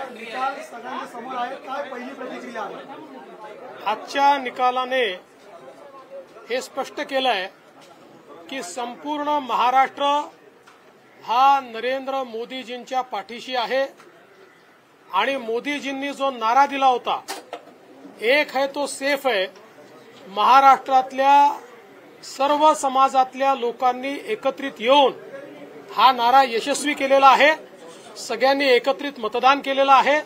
निकाल सगळ्यांच्या समोर आहे, काय पहिली प्रतिक्रिया आहे? आजच्या निकालाने हे स्पष्ट केलंय की संपूर्ण महाराष्ट्र हा नरेंद्र मोदीजींच्या पाठीशी आहे आणि मोदीजींनी जो नारा दिला होता, एक है तो सेफ है, महाराष्ट्रातल्या सर्व समाजातल्या लोकांनी एकत्रित येऊन हा नारा यशस्वी केलेला आहे। सगळ्यांनी एकत्रित मतदान केलेलं आहे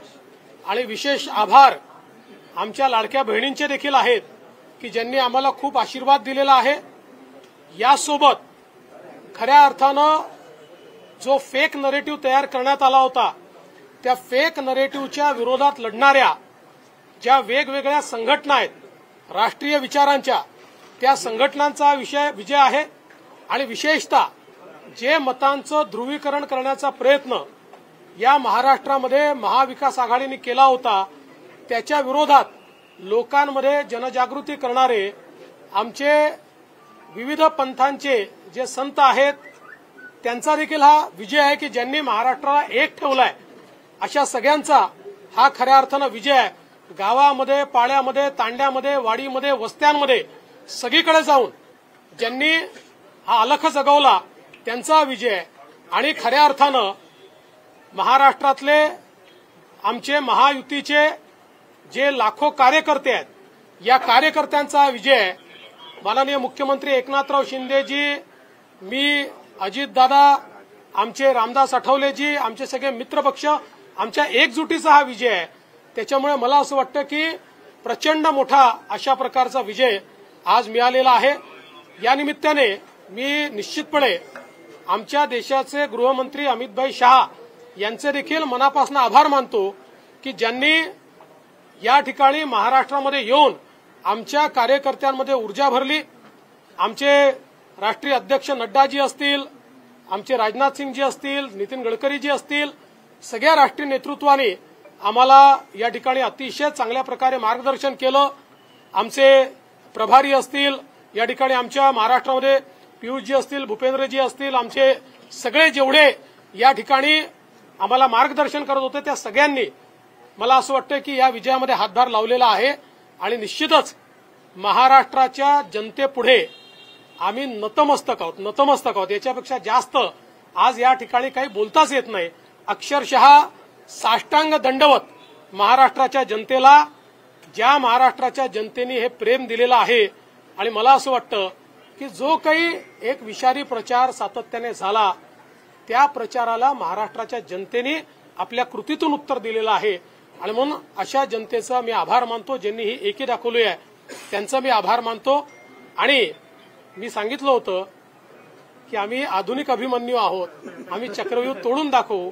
आणि विशेष आभार आमच्या लाडक्या बहिणींचे देखील आहेत की ज्यांनी आम्हाला खूप आशीर्वाद दिलेला आहे। यासोबत खऱ्या अर्थानं जो फेक नरेटिव्ह तयार करण्यात आला होता, त्या फेक नरेटिव्हच्या विरोधात लढणाऱ्या ज्या वेगवेगळ्या संघटना आहेत राष्ट्रीय विचारांच्या, त्या संघटनांचा विजय आहे आणि विशेषतः जे मतांचं ध्रुवीकरण करण्याचा प्रयत्न या महाराष्ट्रामध्ये महाविकास आघाडीने केला होता, त्याच्या विरोधात लोकांमध्ये जनजागृती करणारे आमचे विविध पंथांचे जे संत आहेत, त्यांचा देखील हा विजय आहे की ज्यांनी महाराष्ट्राला एक ठेवलाय। अशा सगळ्यांचा हा खऱ्या अर्थानं विजय आहे। गावामध्ये, पाड्यामध्ये, तांड्यामध्ये, वाडीमध्ये, वस्त्यांमध्ये सगळीकडे जाऊन ज्यांनी हा अलख जगवला त्यांचा विजय आहे। आणि खऱ्या अर्थानं महाराष्ट्रातले आमचे महायुतीचे जे लाखो कार्यकर्ते आहेत, या कार्यकर्त्यांचा विजय आहे। माननीय मुख्यमंत्री एकनाथराव शिंदेजी, मी, अजितदादा, आमचे रामदास आठवलेजी, आमचे सगळे मित्रपक्ष, आमच्या एकजुटीचा हा विजय आहे। त्याच्यामुळे मला असं वाटतं की प्रचंड मोठा अशा प्रकारचा विजय आज मिळालेला आहे। या निमित्ताने मी निश्चितपणे आमच्या देशाचे गृहमंत्री अमितभाई शहा यांचे देखील मनापासून आभार मानतो की ज्यांनी या ठिकाणी महाराष्ट्रामध्ये येऊन आमच्या कार्यकर्त्यांमध्ये ऊर्जा भरली। आमचे राष्ट्रीय अध्यक्ष नड्डाजी असतील, आमचे राजनाथ सिंगजी असतील, नितीन गडकरीजी असतील, सगळ्या राष्ट्रीय नेतृत्वाने आम्हाला या ठिकाणी अतिशय चांगल्या प्रकारे मार्गदर्शन केलं। आमचे प्रभारी असतील, या ठिकाणी आमच्या महाराष्ट्रामध्ये पियुषजी असतील, भूपेंद्रजी असतील, आमचे सगळे जेवढे या ठिकाणी आम्हाला मार्गदर्शन करत होते त्या सगळ्यांनी मला असं वाटतं की या विजयामध्ये हातभार लावलेला आहे। आणि निश्चितच महाराष्ट्राच्या जनतेपुढे आम्ही नतमस्तक आहोत। याच्यापेक्षा जास्त आज या ठिकाणी काही बोलताच येत नाही। अक्षरशः साष्टांग दंडवत महाराष्ट्राच्या जनतेला, ज्या महाराष्ट्राच्या जनतेने हे प्रेम दिलेलं आहे। आणि मला असं वाटतं की जो काही एक विषारी प्रचार सातत्याने झाला, त्या प्रचाराला महाराष्ट्राच्या जनतेने आपल्या कृतीतून उत्तर दिलेलं आहे। आणि म्हणून अशा जनतेचा मी आभार मानतो, ज्यांनी ही एकी दाखवली आहे त्यांचा मी आभार मानतो। आणि मी सांगितलं होतं की आम्ही आधुनिक अभिमन्यू आहोत, आम्ही चक्रव्यूह तोडून दाखवू।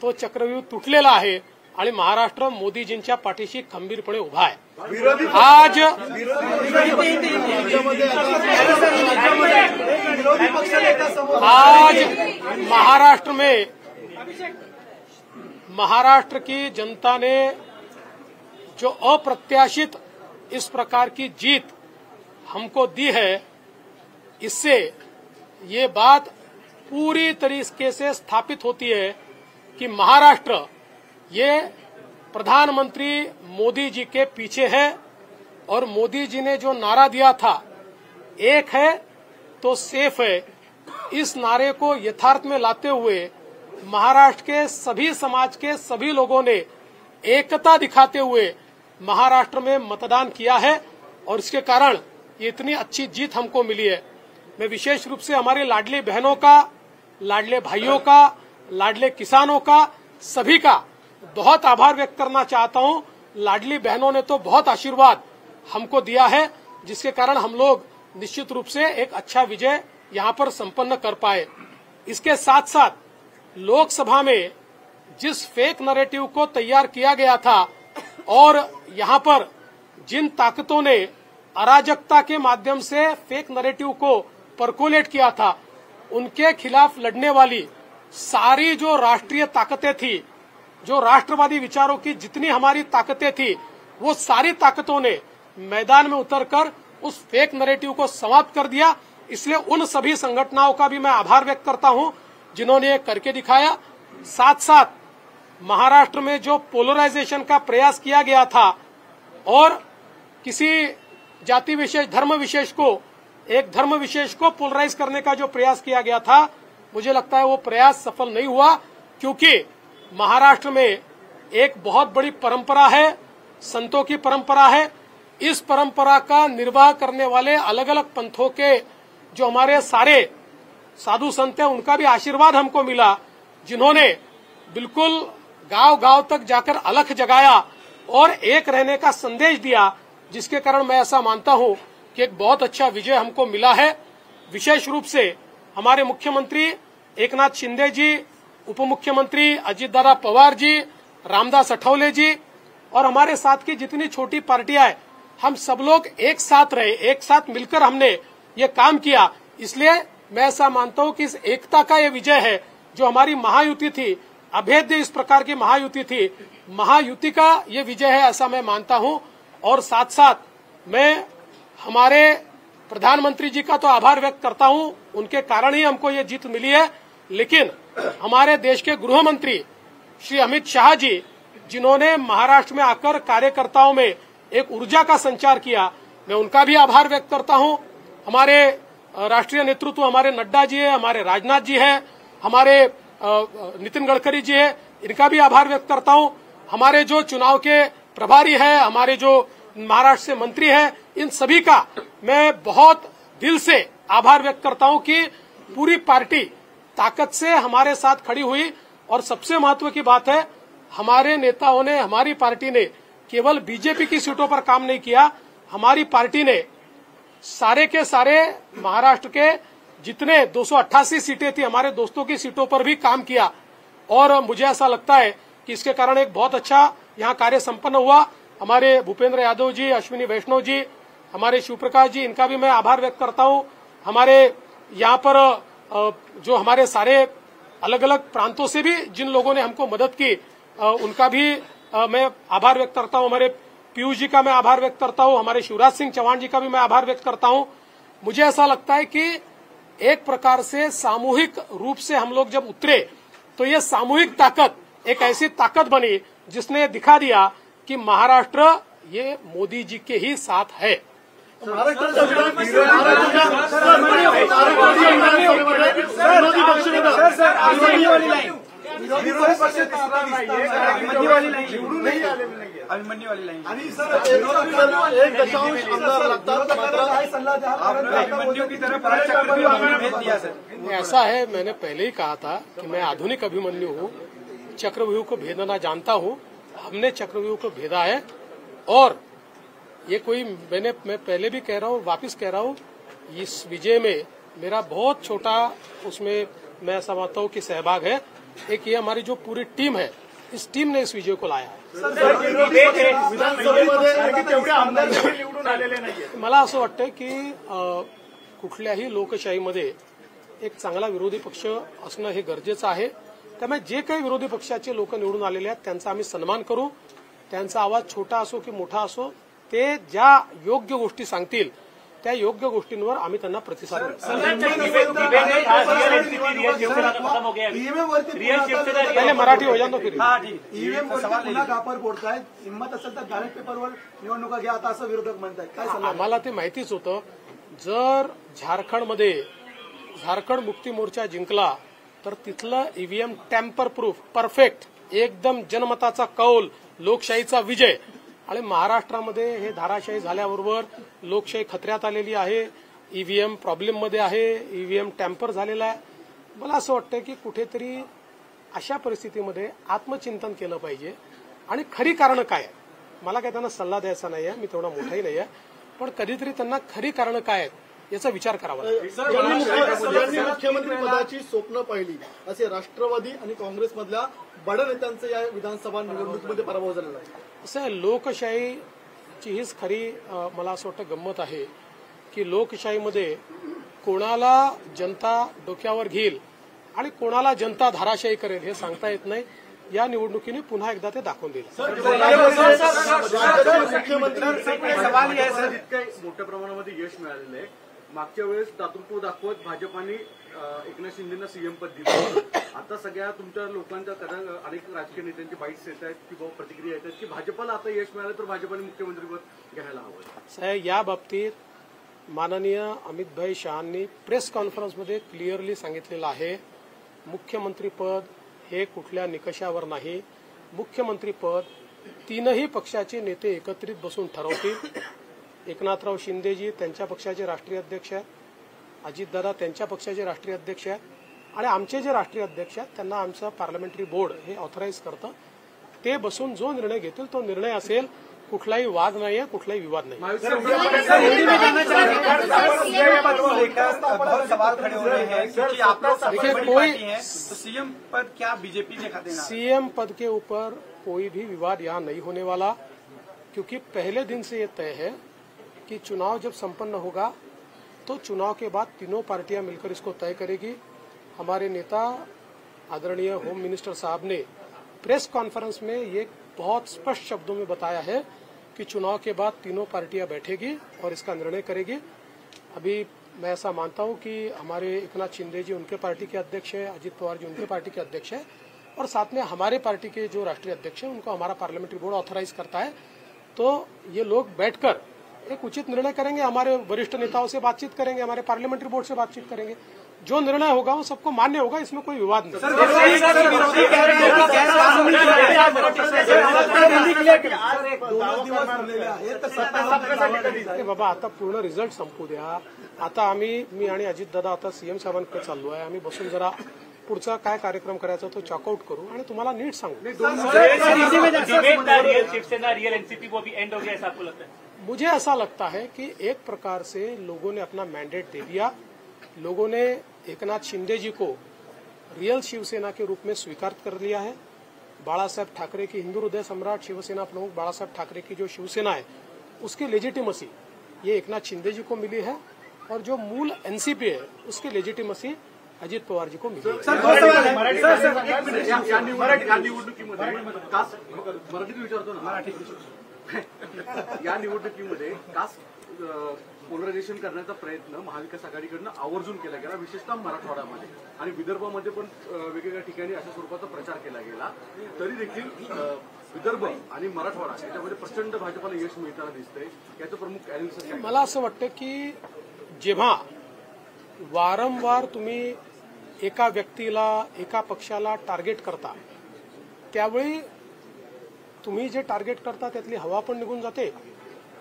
तो चक्रव्यूह तुटलेला आहे आणि महाराष्ट्र मोदीजींच्या पाठीशी खंबीरपणे उभा आहे। आज महाराष्ट्र की जनता ने जो अप्रत्याशित इस प्रकार की जीत हमको दी है, इससे ये बात पूरी तरीके से स्थापित होती है कि महाराष्ट्र ये प्रधानमंत्री मोदी जी के पीछे है। और मोदी जी ने जो नारा दिया था, एक है तो सेफ है, इस नारे को यथार्थ में लाते हुए महाराष्ट्र के सभी समाज के सभी लोगों ने एकता दिखाते हुए महाराष्ट्र में मतदान किया है और इसके कारण ये इतनी अच्छी जीत हमको मिली है। मैं विशेष रूप से हमारे लाडली बहनों का, लाडले भाइयों का, लाडले किसानों का, सभी का बहुत आभार व्यक्त करना चाहता हूं। लाडली बहनों ने तो बहुत आशीर्वाद हमको दिया है, जिसके कारण हम लोग निश्चित रूप से एक अच्छा विजय यहां पर संपन्न कर पाए। इसके साथ साथ लोकसभा में जिस फेक नैरेटिव को तैयार किया गया था और यहां पर जिन ताकतों ने अराजकता के माध्यम से फेक नैरेटिव को परकोलेट किया था, उनके खिलाफ लड़ने वाली सारी जो राष्ट्रीय ताकतें थी, जो राष्ट्रवादी विचारों की जितनी हमारी ताकतें थी, वो सारी ताकतों ने मैदान में उतरकर उस फेक नैरेटिव को समाप्त कर दिया इसलिए उन सभी संगठनों का भी मैं आभार व्यक्त करता हूं जिन्होंने ये करके दिखाया। साथ साथ महाराष्ट्र में जो पोलराइजेशन का प्रयास किया गया था और किसी जाति विशेष, धर्म विशेष को, एक धर्म विशेष को पोलराइज करने का जो प्रयास किया गया था, मुझे लगता है वो प्रयास सफल नहीं हुआ, क्योंकि महाराष्ट्र में एक बहुत बड़ी परंपरा है, संतों की परंपरा है। इस परंपरा का निर्वाह करने वाले अलग अलग पंथों के जो हमारे सारे साधु संत हैं, उनका भी आशीर्वाद हमको मिला, जिन्होंने बिल्कुल गांव गांव तक जाकर अलख जगाया और एक रहने का संदेश दिया, जिसके कारण मैं ऐसा मानता हूं कि एक बहुत अच्छा विजय हमको मिला है। विशेष रूप से हमारे मुख्यमंत्री एकनाथ शिंदे जी, उप मुख्यमंत्री अजितदादा पवार जी, रामदास अठवले जी और हमारे साथ की जितनी छोटी पार्टियां हैं, हम सब लोग एक साथ रहे, एक साथ मिलकर हमने ये काम किया। इसलिए मैं ऐसा मानता हूं कि इस एकता का ये विजय है, जो हमारी महायुति थी, अभेद्य इस प्रकार की महायुति थी, महायुति का ये विजय है, ऐसा मैं मानता हूं। और साथ साथ मैं हमारे प्रधानमंत्री जी का तो आभार व्यक्त करता हूं, उनके कारण ही हमको ये जीत मिली है। लेकिन हमारे देश के गृह मंत्री श्री अमित शाह जी, जिन्होंने महाराष्ट्र में आकर कार्यकर्ताओं में एक ऊर्जा का संचार किया, मैं उनका भी आभार व्यक्त करता हूं। हमारे राष्ट्रीय नेतृत्व हमारे नड्डा जी है, हमारे राजनाथ जी है, हमारे नितिन गडकरी जी है, इनका भी आभार व्यक्त करता हूं। हमारे जो चुनाव के प्रभारी है, हमारे जो महाराष्ट्र से मंत्री है, इन सभी का मैं बहुत दिल से आभार व्यक्त करता हूं कि पूरी पार्टी ताकत से हमारे साथ खड़ी हुई। और सबसे महत्व की बात है, हमारे नेताओं ने, हमारी पार्टी ने केवल बीजेपी की सीटों पर काम नहीं किया, हमारी पार्टी ने सारे के सारे महाराष्ट्र के जितने 288 सीटें थी, हमारे दोस्तों की सीटों पर भी काम किया। और मुझे ऐसा लगता है कि इसके कारण एक बहुत अच्छा यहाँ कार्य संपन्न हुआ। हमारे भूपेंद्र यादव जी, अश्विनी वैष्णव जी, हमारे शिवप्रकाश जी, इनका भी मैं आभार व्यक्त करता हूँ। हमारे यहाँ पर जो हमारे सारे अलग अलग प्रांतों से भी जिन लोगों ने हमको मदद की, उनका भी मैं आभार व्यक्त करता हूँ। हमारे पीयूष जी का मैं आभार व्यक्त करता हूँ, हमारे शिवराज सिंह चौहान जी का भी मैं आभार व्यक्त करता हूँ। मुझे ऐसा लगता है कि एक प्रकार से सामूहिक रूप से हम लोग जब उतरे, तो ये सामूहिक ताकत एक ऐसी ताकत बनी जिसने दिखा दिया कि महाराष्ट्र ये मोदी जी के ही साथ है। अभिमन्यू वाली लाईन आणि सर 1.8 आमदार लागतात, मात्र काय सल्ला द्याल? अभिमन्यू की तरफ भेज दिया सर। ऐसा है, मैंने पहले ही कहा था कि मैं आधुनिक अभिमन्यु हूँ, चक्रव्यूह को भेदना जानता हूँ। हमने चक्रव्यूह को भेदा है और ये कोई मैं पहले भी कह रहा हूँ, वापस कह रहा हूँ, इस विजय में मेरा बहुत छोटा उसमें मैं समझता हूँ कि सहभाग है। एक ये हमारी जो पूरी टीम है, इस टीम ने इस विजय को लाया है। मला असं वाटतं की कुठल्याही लोकशाहीमध्ये एक चांगला विरोधी पक्ष असणं हे गरजेचं आहे। त्यामुळे जे काही विरोधी पक्षाचे लोक निवडून आलेले आहेत त्यांचा आम्ही सन्मान करू। त्यांचा आवाज छोटा असो की मोठा असो, ते ज्या योग्य गोष्टी सांगतील त्या योग्य गोष्टींवर आम्ही त्यांना प्रतिसाद देऊ। पहले मराठी हो जातो फिर ईव्हीएम पुन्हा कापर फोडतायत, हिंमत असेल तर बॅलेट पेपरवर निवडणुका घ्या, आता असं विरोधक म्हणतायत, काय सल्ला? आम्हाला ते माहितीच होतं, जर झारखंडमध्ये झारखंड मुक्ती मोर्चा जिंकला तर तिथलं ईव्हीएम टॅम्पर प्रूफ, परफेक्ट, एकदम जनमताचा कौल, लोकशाहीचा विजय। आणि महाराष्ट्रामध्ये हे धाराशाही झाल्याबरोबर लोकशाही खतऱ्यात आलेली आहे, ईव्हीएम प्रॉब्लेममध्ये आहे, ईव्हीएम टॅम्पर झालेला आहे। मला असं वाटतं की कुठेतरी अशा परिस्थितीमध्ये आत्मचिंतन केलं पाहिजे आणि खरी कारणं काय आहेत। मला काय त्यांना सल्ला द्यायचा नाही आहे, मी तेवढा मोठाही नाही आहे, पण कधीतरी त्यांना खरी कारणं काय आहेत याचा विचार करावा लागेल। मुख्यमंत्री पदाची स्वप्न पाहिली असे राष्ट्रवादी आणि काँग्रेसमधल्या बड्या नेत्यांचं या विधानसभा निवडणुकीमध्ये पराभव झालेला आहे। असं लोकशाहीची हीच खरी मला असं वाटतं गंमत आहे की लोकशाहीमध्ये कोणाला जनता डोक्यावर घेईल आणि कोणाला जनता धाराशाही करेल हे सांगता येत नाही। या निवडणुकीने पुन्हा एकदा ते दाखवून दिलं। मुख्यमंत्री सवाल आहे सर, इतकं मोठ्या प्रमाणामध्ये यश मिळालेलं आहे, मागच्या वेळेस दातृत्व दाखवत भाजपाने एकनाथ शिंदेना सीएम पद दिलं. आता सगळ्या तुमच्या लोकांच्या अनेक राजकीय नेत्यांची बाईट्स येत आहेत की बाबा प्रतिक्रिया येत आहेत की भाजपाला आता यश मिळालं तर भाजपाने मुख्यमंत्रीपद घ्यायला हवं. साहेब, या बाबतीत माननीय अमितभाई शहांनी प्रेस कॉन्फरन्समध्ये क्लिअरली सांगितलेलं आहे, मुख्यमंत्रीपद हे कुठल्या निकषावर नाही. मुख्यमंत्रीपद तीनही पक्षाचे नेते एकत्रित बसून ठरवतील. एकनाथराव शिंदेजी त्यांच्या पक्षाचे राष्ट्रीय अध्यक्ष आहेत, अजितदादा त्यांच्या पक्षाचे राष्ट्रीय अध्यक्ष आहेत आणि आमचे जे राष्ट्रीय अध्यक्ष आहेत त्यांना आमचं पार्लमेंटरी बोर्ड हे ऑथराईज करतं. ते बसून जो निर्णय घेतील तो निर्णय असेल. कुठलाही वाद नाहीये, कुठलाही विवाद नाही. देखिए, कोई सीएम पद क्या बीजेपी ने खा देना? सीएम पद के ऊपर कोई भी विवाद यहाँ नहीं होने वाला, क्योंकि पहले दिन से ये तय है कि चुनाव जब संपन्न होगा तो चुनाव के बाद तीनों पार्टियां मिलकर इसको तय करेगी. हमारे नेता आदरणीय होम मिनिस्टर साहब ने प्रेस कॉन्फ्रेंस में ये बहुत स्पष्ट शब्दों में बताया है कि चुनाव के बाद तीनों पार्टियां बैठेगी और इसका निर्णय करेगी. अभी मैं ऐसा मानता हूं कि हमारे एकनाथ शिंदे जी उनके पार्टी के अध्यक्ष है, अजित पवार जी उनके पार्टी के अध्यक्ष है और साथ में हमारे पार्टी के जो राष्ट्रीय अध्यक्ष है उनको हमारा पार्लियामेंट्री बोर्ड ऑथराइज करता है. तो ये लोग बैठकर एक उचित निर्णय करेंगे. हमारे वरिष्ठ नेताओं से बातचीत करेंगे, हमारे पार्लियामेंट्री बोर्ड से बातचीत करेंगे. जो निर्णय होगा वो सबको मान्य होगा, इसमें कोई विवाद नहीं. बाबा, आता पूर्ण रिझल्ट संपू द्या. आता मी आणि अजितदादा आता सीएम साहेबांकडे चाललो आहे. आम्ही बसून जरा पुढचा काय कार्यक्रम करायचा तो चॉकआउट करू आणि तुम्हाला नीट सांगू. शिवसेना रियल एनसीपी वो भी एंड हो गया, ऐसा आपको लगता है? मुझे ऐसा लगता है कि एक प्रकार से लोगों ने अपना मैंडेट दे दिया. लोगों ने एकनाथ शिंदे जी को रियल शिवसेना के रूप में स्वीकार कर लिया है. बाला साहेब ठाकरे की हिंदू हृदय सम्राट शिवसेना प्रमुख बाला साहेब ठाकरे की जो शिवसेना है उसकी लेजिटिमसी ये एकनाथ शिंदे जी को मिली है और जो मूल एनसीपी है उसकी लेजिटिमसी अजित पवार जी को मिली है. या निवडणुकीमध्ये कास्ट पोलरायझेशन करण्याचा प्रयत्न महाविकास आघाडीकडनं आवर्जून केला गेला, विशेषतः मराठवाड्यामध्ये आणि विदर्भामध्ये पण वेगवेगळ्या ठिकाणी अशा स्वरूपाचा प्रचार केला गेला. तरी देखील विदर्भ आणि मराठवाडा याच्यामध्ये प्रचंड भाजपाला यश मिळताना दिसतंय. याचं प्रमुख अॅनालिसिस काय? मला असं वाटतं की जेव्हा वारंवार तुम्ही एका व्यक्तीला एका पक्षाला टार्गेट करता त्यावेळी तुम्ही जे टार्गेट करता त्यातली हवा पण निघून जाते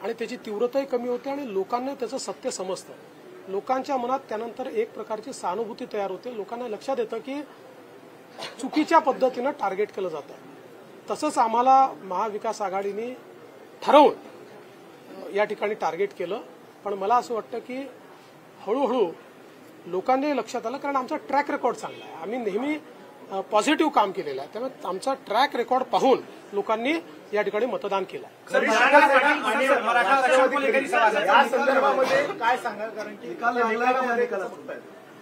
आणि त्याची तीव्रताही कमी होते आणि लोकांना त्याचं सत्य समजतं. लोकांच्या मनात त्यानंतर एक प्रकारची सहानुभूती तयार होते. लोकांना लक्षात येतं की चुकीच्या पद्धतीनं टार्गेट केलं जातं. तसंच आम्हाला महाविकास आघाडीने ठरवून या ठिकाणी टार्गेट केलं. पण मला असं वाटतं की हळूहळू लोकांनी लक्षात आलं, कारण आमचा ट्रॅक रेकॉर्ड चांगला आहे. आम्ही नेहमी पॉझिटिव्ह काम केलेलं आहे. त्यामुळे आमचा ट्रॅक रेकॉर्ड पाहून लोकांनी या ठिकाणी मतदान केलं.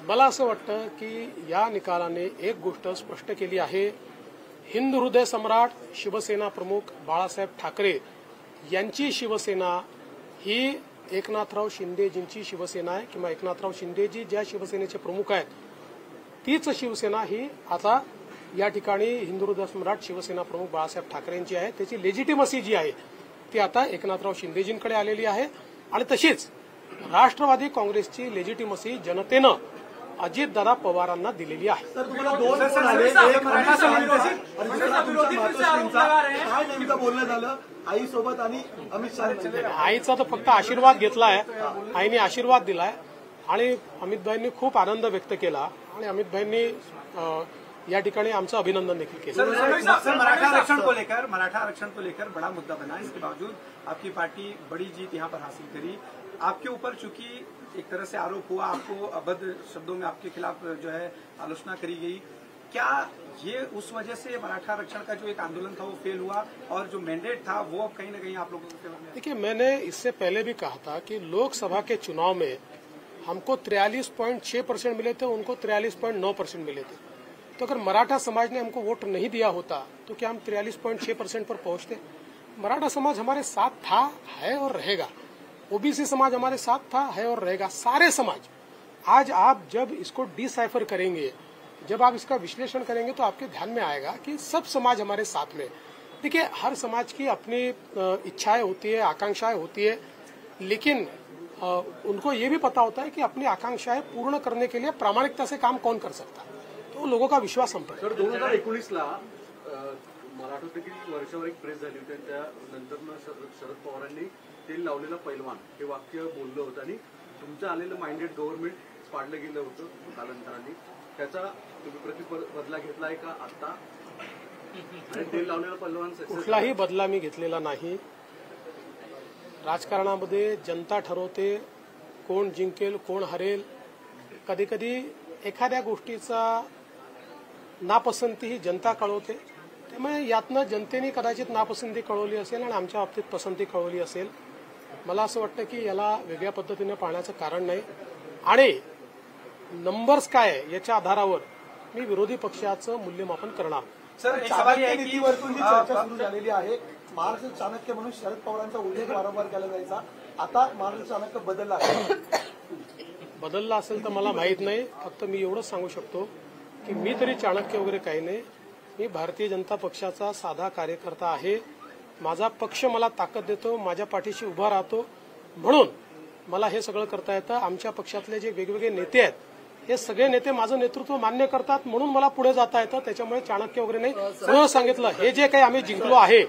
मला असं वाटतं की या निकालाने एक गोष्ट स्पष्ट केली आहे, हिंदू हृदय सम्राट शिवसेना प्रमुख बाळासाहेब ठाकरे यांची शिवसेना ही एकनाथराव शिंदेजींची शिवसेना आहे किंवा एकनाथराव शिंदेजी ज्या शिवसेनेचे प्रमुख आहेत तीच शिवसेना ही आता या ठिकाणी हिंदू हृदय सम्राट शिवसेना प्रमुख बाळासाहेब ठाकरेंची आहे. त्याची लेजिटिमसी जी आहे ती आता एकनाथराव शिंदेजींकडे आलेली आहे आणि तशीच राष्ट्रवादी काँग्रेसची लेजिटिमसी जनतेनं अजितदादा पवारांना दिलेली आहे. बोलणं झालं आईसोबत आणि अमित शहा. आईचा तर फक्त आशीर्वाद घेतलाय, आईने आशीर्वाद दिलाय आणि अमितभाईंनी खूप आनंद व्यक्त केला आणि अमितभाईंनी या ठिकाणी आमचं अभिनंदन देखील केलं. मराठा आरक्षण को लेकर बड़ा मुद्दा बना, इसके बावजूद आपकी पार्टी बड़ी जीत यहाँ पर हासिल करी. आपके ऊपर चूंकि एक तरह से आरोप हुआ, आपको अभद्र शब्दों में आपके खिलाफ जो है आलोचना करी गई, क्या ये उस वजह से मराठा आरक्षण का जो एक आंदोलन था वो फेल हुआ और जो मैंडेट था वो अब कहीं न कहीं आप लोगों को? देखिए, मैंने इससे पहले भी कहा था कि लोकसभा के चुनाव में हमको 43.6% मिले थे, उनको 43.9% मिले थे. तो अगर मराठा समाज ने हमको वोट नहीं दिया होता तो क्या हम 43.6% पर पहुंचते? मराठा समाज हमारे साथ था, है और रहेगा. ओबीसी समाज हमारे साथ था, है और रहेगा, सारे समाज। आज आप जब इसको डिसाइफर करेंगे, जब आप इसका विश्लेषण करेंगे तो आपके ध्यान में आएगा कि सब समाज हमारे साथ में। देखिए, हर समाज की अपनी इच्छाएं होती है, आकांक्षाएं होती है, लेकिन उनको ये भी पता होता है कि अपनी आकांक्षाएं पूर्ण करने के लिए प्रामाणिकता से काम कौन कर सकता है, तो लोगों का विश्वास हम पर। सर, 2019ला मला आठवतं की वर्षावर एक प्रेस झाली होती, त्यानंतर शरद पवारांनी तेल लावलेला पैलवान हे वाक्य बोललं होतं आणि तुमचं आलेलं माइंडेड गव्हर्नमेंट पाडलं गेलं होतं कालांतराने, त्याचा तुम्ही प्रतिबदला घेतलाय का आता? आणि तेल लावलेला पैलवान कुठलाही बदला मी घेतलेला नाही। राजकारणामध्ये जनता ठरवते कोण जिंकेल कोण हरेल। कधी कधी एखाद्या गोष्टीचा नापसंती ही जनता कळवते, त्यामुळे यातनं जनतेने कदाचित नापसंती कळवली असेल आणि आमच्या बाबतीत पसंती कळवली असेल। मला असं वाटतं की याला वेगळ्या पद्धतीने पाहण्याचं कारण नाही आणि नंबर्स काय आहे याच्या आधारावर मी विरोधी पक्षाचं मूल्यमापन करणार। सर, एक सवाल ये है कि नीतीवरतून जी चर्चा सुरू झालेली आहे, महाराष्ट्र चाणक्य म्हणून शरद पवारांचा उल्लेख वारंवार केला जायचा, आता महाराष्ट्र चाणक्य बदलला आहे। बदलला असेल तर मला माहित नाही, फक्त मी एवढंच सांगू शकतो की मी तरी चाणक्य वगैरे काही नाही। मी भारतीय जनता पक्षाचा साधा कार्यकर्ता आहे। माझा पक्ष मला ताकद देतो, माझ्या पाठीशी उभा राहतो, म्हणून मला हे सगळं करता येतं। आमच्या पक्षातले जे वेगवेगळे नेते आहेत हे सगळे नेते माझं नेतृत्व मान्य करतात, म्हणून मला पुढे जाता येतं। त्याच्यामुळे चाणक्य वगैरे नाही। म्हणून सांगितलं, हे जे काही आम्ही जिंकलो आहे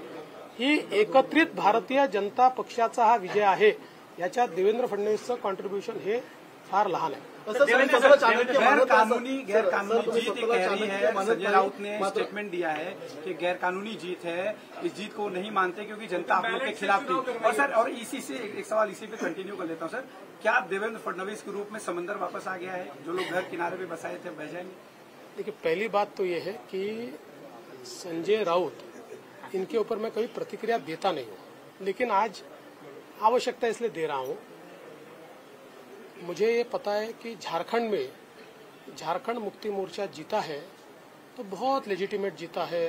ही एकत्रित भारतीय जनता पक्षाचा हा विजय आहे। याच्यात देवेंद्र फडणवीसचं कॉन्ट्रीब्युशन हे फार लहान आहे। गैरकानूनी जीत कह रही है, संजय राउत ने स्टेटमेंट दिया है कि गैरकानूनी जीत है, इस जीत को नहीं मानते क्योंकि जनता आप लोग के खिलाफ थी। और सर, और इसी से एक सवाल इसी पे कंटिन्यू कर लेता हूँ सर, क्या देवेंद्र फडणवीस के रूप में समंदर वापस आ गया है? जो लोग घर किनारे पे बसाए थे बह जाएंगे? देखिए, पहली बात तो ये है कि संजय राउत, इनके ऊपर मैं कभी प्रतिक्रिया देता नहीं हूँ, लेकिन आज आवश्यकता इसलिए दे रहा हूँ। मुझे ये पता है कि झारखंड में झारखंड मुक्ति मोर्चा जीता है तो बहुत लेजिटिमेट जीता है।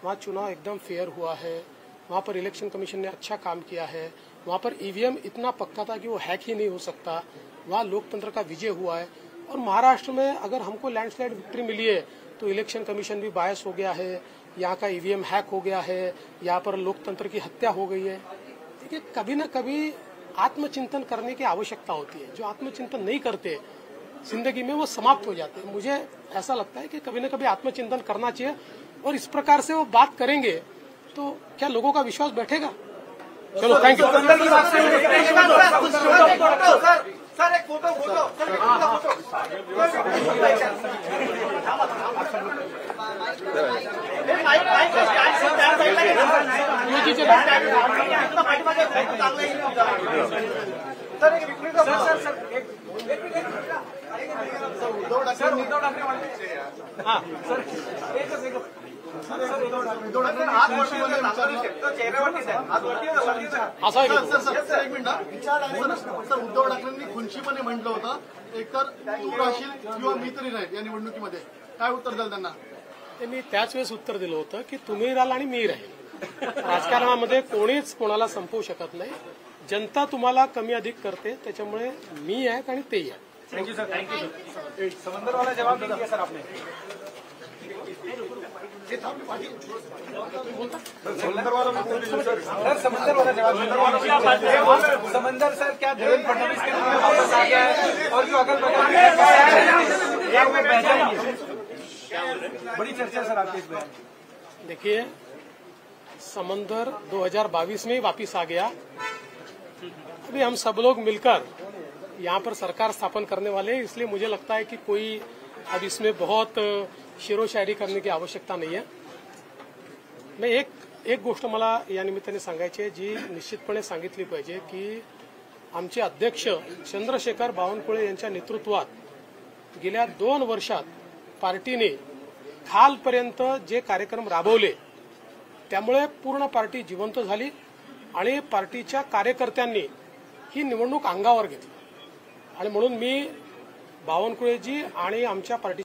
वहाँ चुनाव एकदम फेयर हुआ है, वहाँ पर इलेक्शन कमीशन ने अच्छा काम किया है, वहाँ पर ईवीएम इतना पक्का था कि वो हैक ही नहीं हो सकता, वहाँ लोकतंत्र का विजय हुआ है। और महाराष्ट्र में अगर हमको लैंडस्लाइड विक्ट्री मिली है तो इलेक्शन कमीशन भी बायस हो गया है, यहाँ का ईवीएम हैक हो गया है, यहाँ पर लोकतंत्र की हत्या हो गई है। देखिए, कभी न कभी आत्मचिंतन करने की आवश्यकता होती है। जो आत्मचिंतन नहीं करते जिंदगी में वो समाप्त हो जाते हैं। मुझे ऐसा लगता है कि कभी न कभी आत्मचिंतन करना चाहिए, और इस प्रकार से वो बात करेंगे तो क्या लोगों का विश्वास बैठेगा? चलो, थैंक यू। सर, एक फोटो असं आहे का? सर, एक मिनिट सर, उद्धव ठाकरेंनी खुनशीपणे म्हटलं होतं, एकतर तू राहशील किंवा मी तरी राहील या निवडणुकीमध्ये, काय उत्तर द्याल त्यांना? मी त्याच वेळेस उत्तर दिलं होतं की तुम्ही राहाल आणि मी राहील। राजकारणामध्ये कोणीच कोणाला संपवू शकत नाही। जनता तुम्हाला कमी अधिक करते, त्याच्यामुळे मी आहे आणि तेही आहे। Thank you sir, thank you sir. समंदर वाला जवाब दे दिया सर आपने। समंदर वाला जवाब, समंदर सर, क्या देवेंद्र फडणवीस के रूप में वापस आ गया है और जो अगल बगल में है वो बह जाएंगे? बड़ी चर्चा सर आपके इस बयान। देखिए, समंदर 2022 में ही वापिस आ गया। अभी हम सब लोग मिलकर यहाँ पर सरकार स्थापन करने वाले हैं, इसलिए मुझे लगता है कि कोई अब इसमें बहुत शेरो शायरी करने की आवश्यकता नहीं है। मैं एक गोष्ट मला या निमित्ताने सांगायची आहे, जी निश्चितपणे सांगितली पाहिजे की आमचे अध्यक्ष चंद्रशेखर बावनकुळे यांच्या नेतृत्वात गेल्या 2 वर्षात पार्टीने खालपर्यंत जे कार्यक्रम राबवले त्यामुळे पूर्ण पार्टी जिवंत झाली आणि पार्टीच्या कार्यकर्त्यांनी ही निवडणूक अंगावर घेतली। आणि म्हणून मी बावनकुळेजी आणि आमच्या पार्टी